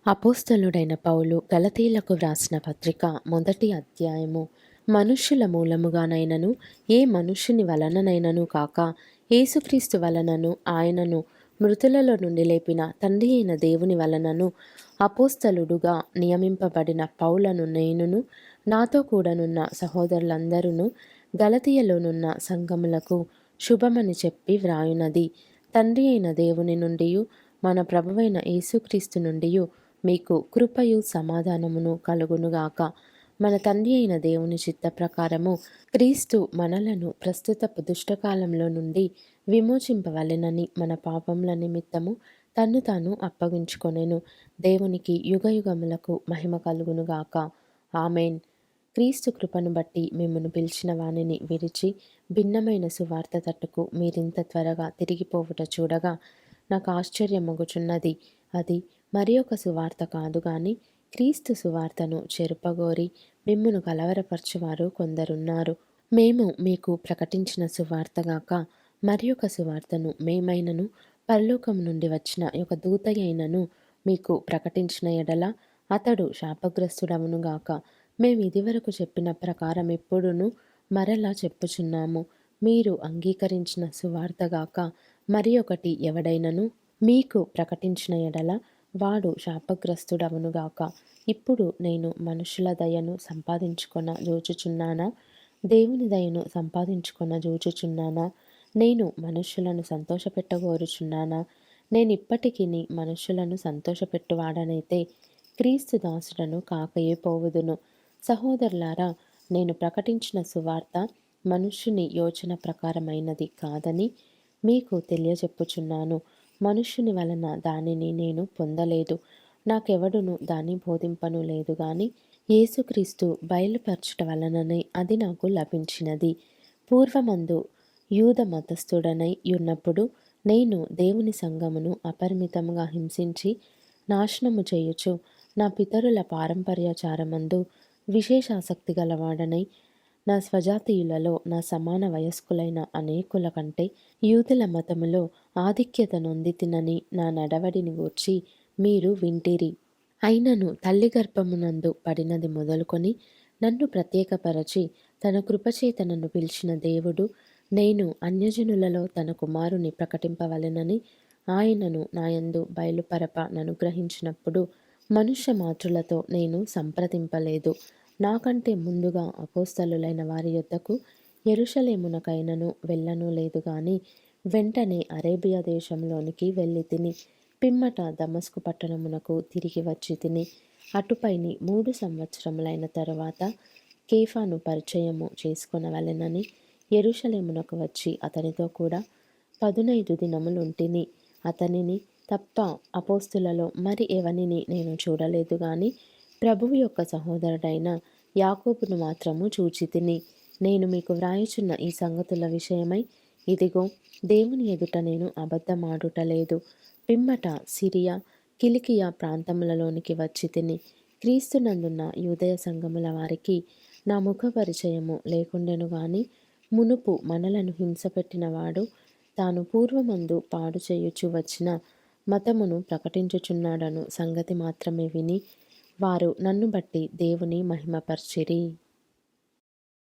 అపోస్తలుడైన పౌలు గలతీలకు వ్రాసిన పత్రిక మొదటి అధ్యాయము. మనుష్యుల మూలముగానైనను ఏ మనుష్యుని వలననైనను కాక యేసుక్రీస్తు వలనను ఆయనను మృతులలో నుండి లేపిన తండ్రి అయిన దేవుని వలనను అపోస్తలుడుగా నియమింపబడిన పౌలను నేనును నాతో కూడనున్న సహోదరులందరూ గలతీయలోనున్న సంఘములకు శుభమని చెప్పి వ్రాయునది. తండ్రి అయిన దేవుని నుండి మన ప్రభువైన యేసుక్రీస్తు నుండి మీకు కృపయు సమాధానమును కలుగునుగాక. మన తండ్రి అయిన దేవుని చిత్త ప్రకారము క్రీస్తు మనలను ప్రస్తుతపు దుష్టకాలంలో నుండి విమోచింపవలెనని మన పాపముల నిమిత్తము తన్ను తాను అప్పగించుకొనెను. దేవునికి యుగయుగములకు మహిమ కలుగునుగాక. ఆమెన్. క్రీస్తు కృపను బట్టి మిమ్మను పిలిచిన వానిని విరిచి భిన్నమైన సువార్త తట్టుకు మీరింత త్వరగా తిరిగిపోవుట చూడగా నాకు ఆశ్చర్యమగుచున్నది. అది మరి ఒక సువార్త కాదు గాని క్రీస్తు సువార్తను చెరుపగోరి మిమ్మును కలవరపరచువారు కొందరున్నారు. మేము మీకు ప్రకటించిన సువార్తగాక మరి ఒక సువార్తను మేమైనను పరలోకం నుండి వచ్చిన ఒక దూత అయినను మీకు ప్రకటించిన ఎడల అతడు శాపగ్రస్తుడవునుగాక. మేము ఇదివరకు చెప్పిన ప్రకారం ఎప్పుడును మరలా చెప్పుచున్నాము. మీరు అంగీకరించిన సువార్తగాక మరి ఒకటి ఎవడైనను మీకు ప్రకటించిన ఎడల వాడు శాపగ్రస్తుడవునుగాక. ఇప్పుడు నేను మనుషుల దయను సంపాదించుకొన జూచుచున్నానా, దేవుని దయను సంపాదించుకొన జూచుచున్నానా? నేను మనుష్యులను సంతోషపెట్టగోరుచున్నానా? నేనిప్పటికీ మనుష్యులను సంతోషపెట్టువాడనైతే క్రీస్తు దాసుడను కాకయే పోవుదును. సహోదరులారా, నేను ప్రకటించిన సువార్త మనుష్యుని యోచన ప్రకారమైనది కాదని మీకు తెలియజెప్పుచున్నాను. మనుష్యుని వలన దానిని నేను పొందలేదు, నాకెవడును దాన్ని బోధింపను లేదు గాని యేసుక్రీస్తు బయలుపరచుట వలననే అది నాకు లభించినది. పూర్వమందు యూద మతస్థుడనై ఉన్నప్పుడు నేను దేవుని సంఘమును అపరిమితముగా హింసించి నాశనము చేయుచు నా పితరుల పారంపర్యాచారమందు విశేషాసక్తి గలవాడనై నా స్వజాతీయులలో నా సమాన వయస్కులైన అనేకుల కంటే యూదుల మతములో ఆధిక్యత నొందితినని నా నడవడిని గూర్చి మీరు వింటిరి. అయినను తల్లి గర్భమునందు పడినది మొదలుకొని నన్ను ప్రత్యేకపరచి తన కృపచేత నన్ను పిలిచిన దేవుడు నేను అన్యజనులలో తన కుమారుని ప్రకటింపవలెనని ఆయనను నాయందు బయలుపరప ననుగ్రహించినప్పుడు మనుష్య మాతృలతో నేను సంప్రదింపలేదు. నాకంటే ముందుగా అపోస్తలులైన వారి యొద్దకు యెరూషలేమునకైనను వెళ్ళను లేదు గాని వెంటనే అరేబియా దేశంలోనికి వెళ్ళి తిని పిమ్మట దమస్కు పట్టణమునకు తిరిగి వచ్చి తిని అటుపైని 3 సంవత్సరములైన తరువాత కేఫాను పరిచయము చేసుకొనవలెనని యెరూషలేమునకు వచ్చి అతనితో కూడా 15 దినములుంటిని. అతనిని తప్ప అపోస్తులలో మరి ఎవనిని నేను చూడలేదు గాని ప్రభువు యొక్క సహోదరుడైన యాకోబును మాత్రము చూచితిని. నేను మీకు వ్రాయుచున్న ఈ సంగతుల విషయమై ఇదిగో దేవుని ఎదుట నేను అబద్ధమాడుటలేదు. పిమ్మట సిరియా కిలికియా ప్రాంతములలోనికి వచ్చి తిని క్రీస్తునందున్న యూదయ సంఘముల వారికి నా ముఖ పరిచయము లేకుండెను గాని మునుపు మనలను హింసపెట్టినవాడు తాను పూర్వమందు పాడు చేయుచు వచ్చిన మతమును ప్రకటించుచున్నాడను సంగతి మాత్రమే విని వారు నన్ను బట్టి దేవుని మహిమపర్చిరి.